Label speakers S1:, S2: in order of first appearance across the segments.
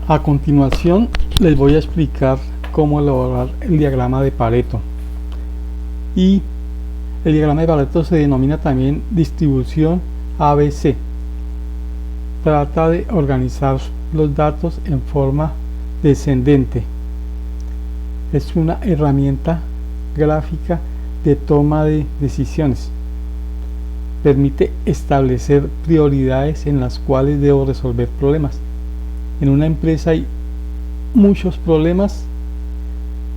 S1: A continuación les voy a explicar cómo elaborar el diagrama de Pareto. Y el diagrama de Pareto se denomina también distribución ABC. Trata de organizar los datos en forma descendente. Es una herramienta gráfica de toma de decisiones. Permite establecer prioridades en las cuales debo resolver problemas. En una empresa hay muchos problemas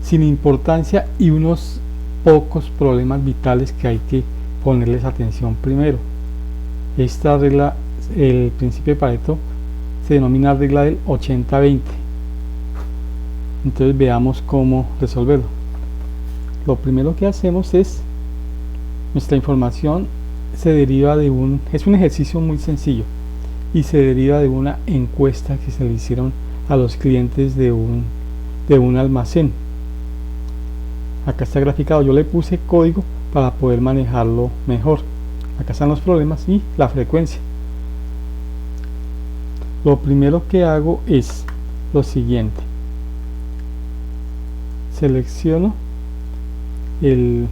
S1: sin importancia y unos pocos problemas vitales que hay que ponerles atención primero. Esta regla, el principio de Pareto, se denomina regla del 80-20. Entonces veamos cómo resolverlo. Lo primero que hacemos es, nuestra información se deriva de es un ejercicio muy sencillo y se deriva de una encuesta que se le hicieron a los clientes de un almacén. Acá está graficado, yo le puse código para poder manejarlo mejor. Acá están los problemas y la frecuencia. Lo primero que hago es lo siguiente: selecciono el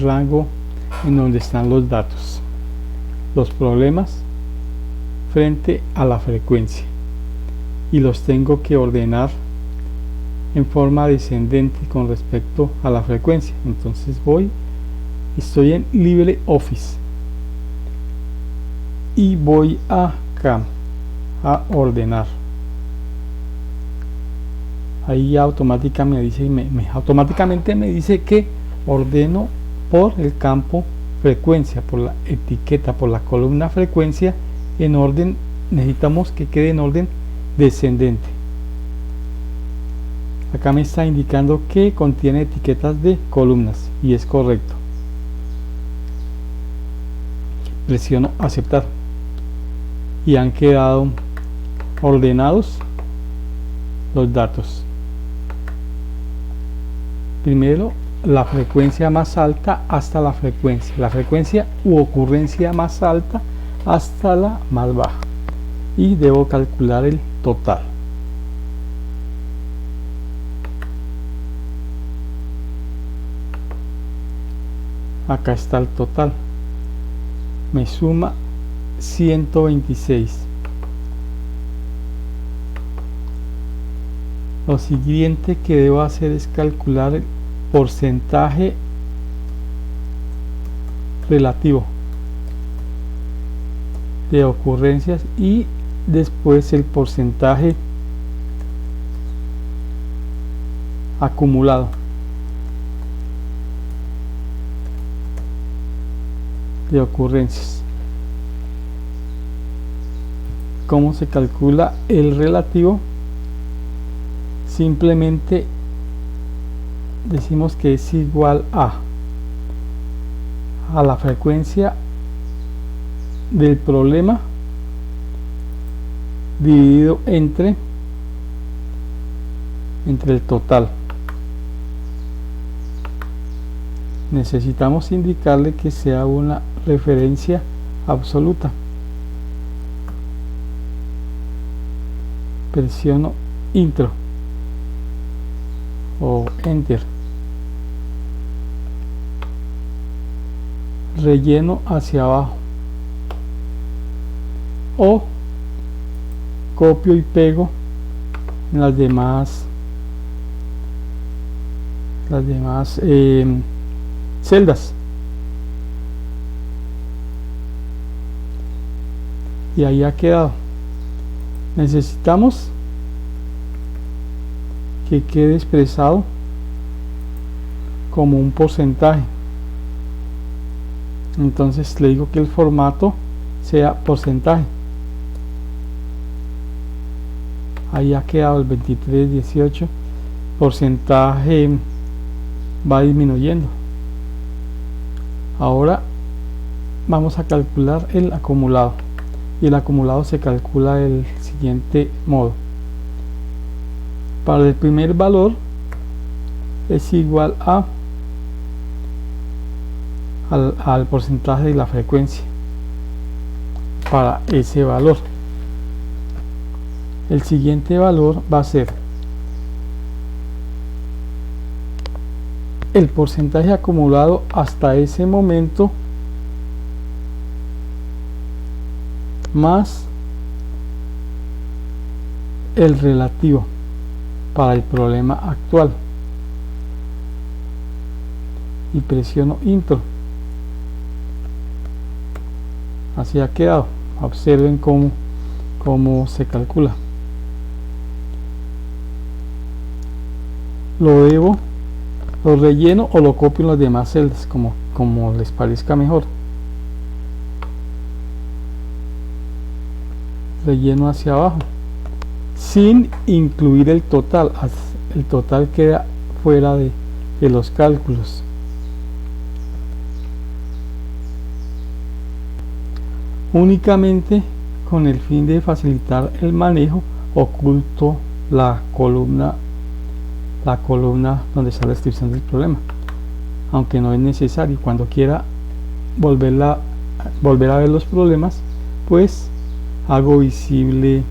S1: rango en donde están los datos, los problemas frente a la frecuencia, y los tengo que ordenar en forma descendente con respecto a la frecuencia. Entonces estoy en LibreOffice y voy acá a ordenar. Ahí automáticamente me dice que ordeno por el campo frecuencia, por la etiqueta, por la columna frecuencia, en orden. Necesitamos que quede en orden descendente. Acá me está indicando que contiene etiquetas de columnas y es correcto. Presiono aceptar y han quedado ordenados los datos. Primero, la frecuencia más alta hasta la frecuencia u ocurrencia más alta hasta la más baja, y debo calcular el total. Acá está el total, me suma 126. Lo siguiente que debo hacer es calcular el porcentaje relativo de ocurrencias y después el porcentaje acumulado de ocurrencias. ¿Cómo se calcula el relativo? Simplemente decimos que es igual a la frecuencia del problema dividido entre el total. Necesitamos indicarle que sea una referencia absoluta. Presiono intro o enter, relleno hacia abajo o copio y pego en las demás celdas, y ahí ha quedado. Necesitamos que quede expresado como un porcentaje. Entonces le digo que el formato sea porcentaje. Ahí ha quedado el 23,18. Porcentaje va disminuyendo. Ahora vamos a calcular el acumulado, y el acumulado se calcula del siguiente modo. Para el primer valor es igual al porcentaje de la frecuencia para ese valor. el siguiente valor va a ser el porcentaje acumulado hasta ese momento más el relativo para el problema actual, y presiono intro. Así ha quedado. Observen cómo se calcula. Lo relleno o lo copio en las demás celdas como les parezca mejor. Relleno hacia abajo sin incluir el total. El total queda fuera de los cálculos. Únicamente con el fin de facilitar el manejo oculto la columna donde está la descripción del problema, aunque no es necesario. Cuando quiera volver a ver los problemas, pues hago visible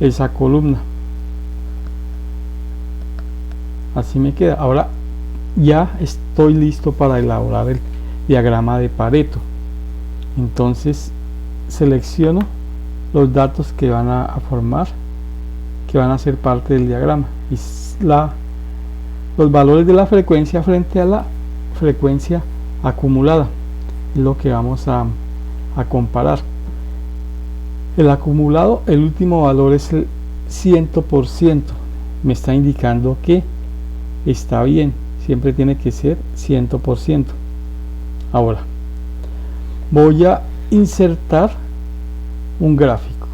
S1: esa columna. Así me queda. Ahora ya estoy listo para elaborar el diagrama de Pareto. Entonces selecciono los datos que van a formar, que van a ser parte del diagrama, y los valores de la frecuencia frente a la frecuencia acumulada es lo que vamos a comparar. El acumulado, el último valor es el 100%, me está indicando que está bien, siempre tiene que ser 100%. Ahora voy a insertar un gráfico.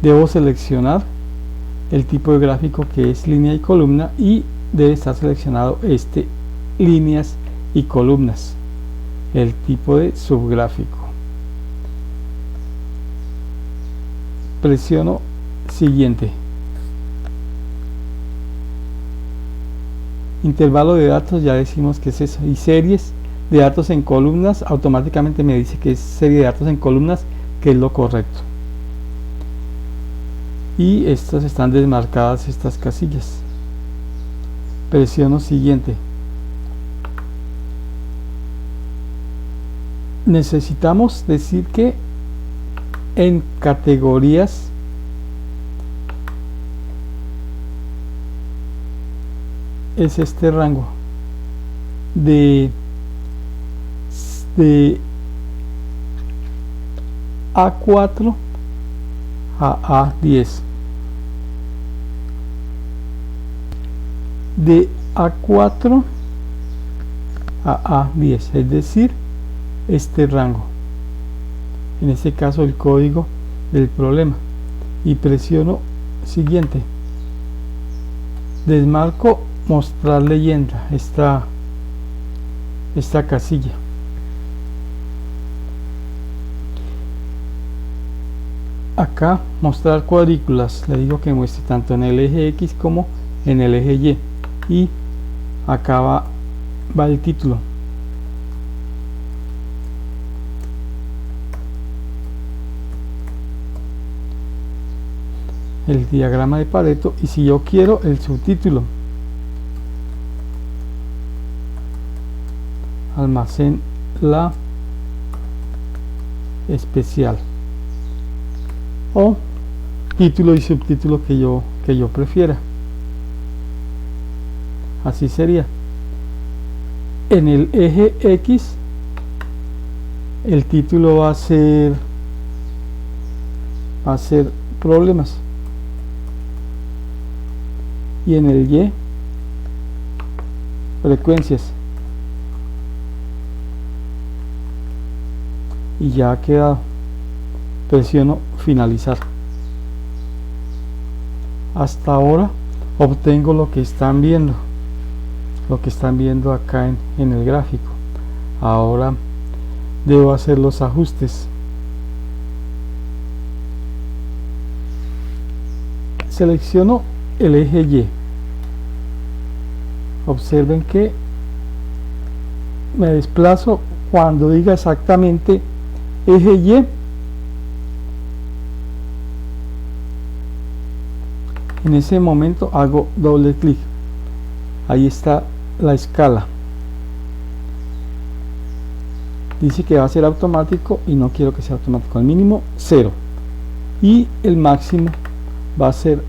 S1: Debo seleccionar el tipo de gráfico, que es línea y columna, y debe estar seleccionado líneas y columnas, el tipo de subgráfico. Presiono siguiente. Intervalo de datos, ya decimos que es eso, y series de datos en columnas, automáticamente me dice que es serie de datos en columnas, que es lo correcto. Y estas están desmarcadas, estas casillas. Presiono siguiente. Necesitamos decir que en categorías es este rango de A4 a A10, de A4 a A10, es decir, este rango, en este caso el código del problema, y presiono siguiente. Desmarco mostrar leyenda, esta casilla. Acá mostrar cuadrículas, le digo que muestre tanto en el eje X como en el eje Y, y acá va el título. El diagrama de Pareto, y si yo quiero el subtítulo, almacén la especial, o título y subtítulo que yo prefiera. Así sería. En el eje X el título va a ser problemas, y en el Y frecuencias, y ya ha quedado. Presiono finalizar. Hasta ahora obtengo lo que están viendo acá en el gráfico. Ahora debo hacer los ajustes. Selecciono el eje Y. Observen que me desplazo cuando diga exactamente eje Y, En ese momento hago doble clic, ahí está la escala, dice que va a ser automático y no quiero que sea automático. El mínimo 0 y el máximo va a ser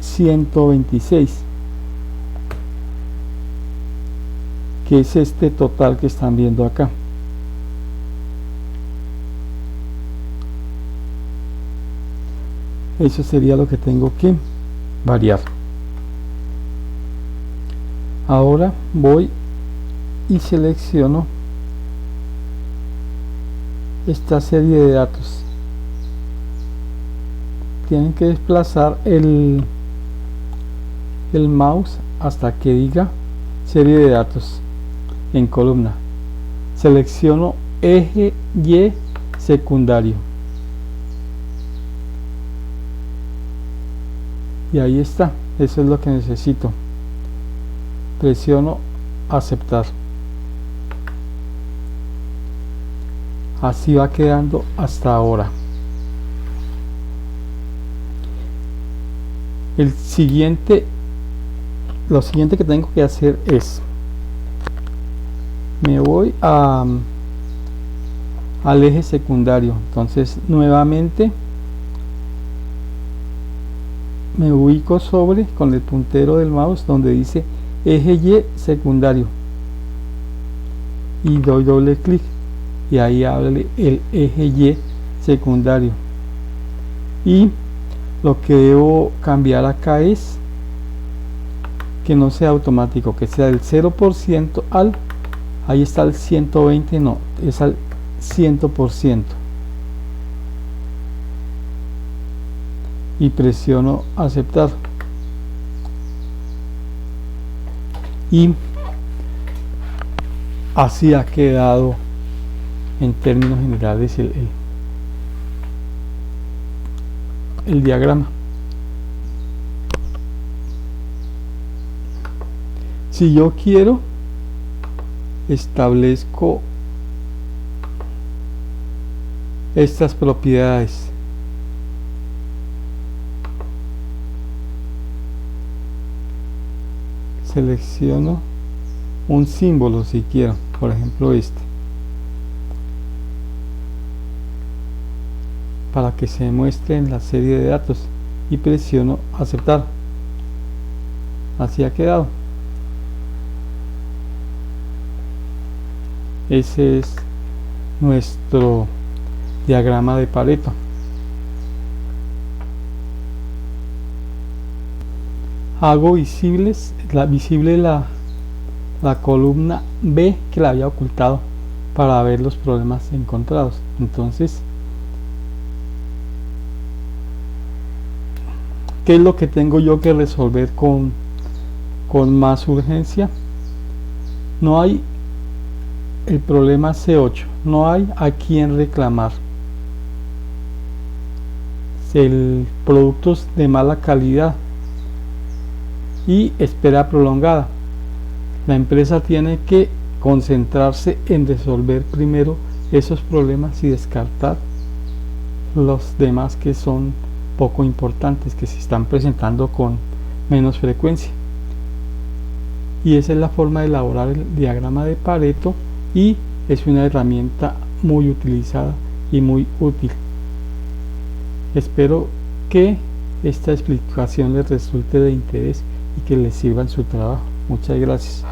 S1: 126, que es este total que están viendo acá. Eso sería lo que tengo que variar. Ahora voy y selecciono esta serie de datos. Tienen que desplazar el mouse hasta que diga serie de datos en columna. Selecciono eje Y secundario y ahí está. Eso es lo que necesito. Presiono aceptar. Así va quedando hasta ahora. Lo siguiente que tengo que hacer es, me voy al eje secundario. Entonces nuevamente me ubico sobre con el puntero del mouse donde dice eje Y secundario y doy doble clic y ahí abre el eje Y secundario. Y lo que debo cambiar acá es que no sea automático, que sea del 0% al, ahí está el 120, no, es al 100%. Y presiono aceptar. Y así ha quedado en términos generales el diagrama. Si yo quiero, establezco estas propiedades. Selecciono un símbolo si quiero, por ejemplo este, para que se muestre en la serie de datos y presiono aceptar. Así ha quedado. Ese es nuestro diagrama de Pareto. Hago visible la columna B que la había ocultado para ver los problemas encontrados. Entonces, ¿qué es lo que tengo yo que resolver con más urgencia? No hay el problema C8, no hay a quién reclamar. El productos de mala calidad y espera prolongada. La empresa tiene que concentrarse en resolver primero esos problemas y descartar los demás que son poco importantes, que se están presentando con menos frecuencia. Y esa es la forma de elaborar el diagrama de Pareto y es una herramienta muy utilizada y muy útil. Espero que esta explicación les resulte de interés y que les sirva en su trabajo. Muchas gracias.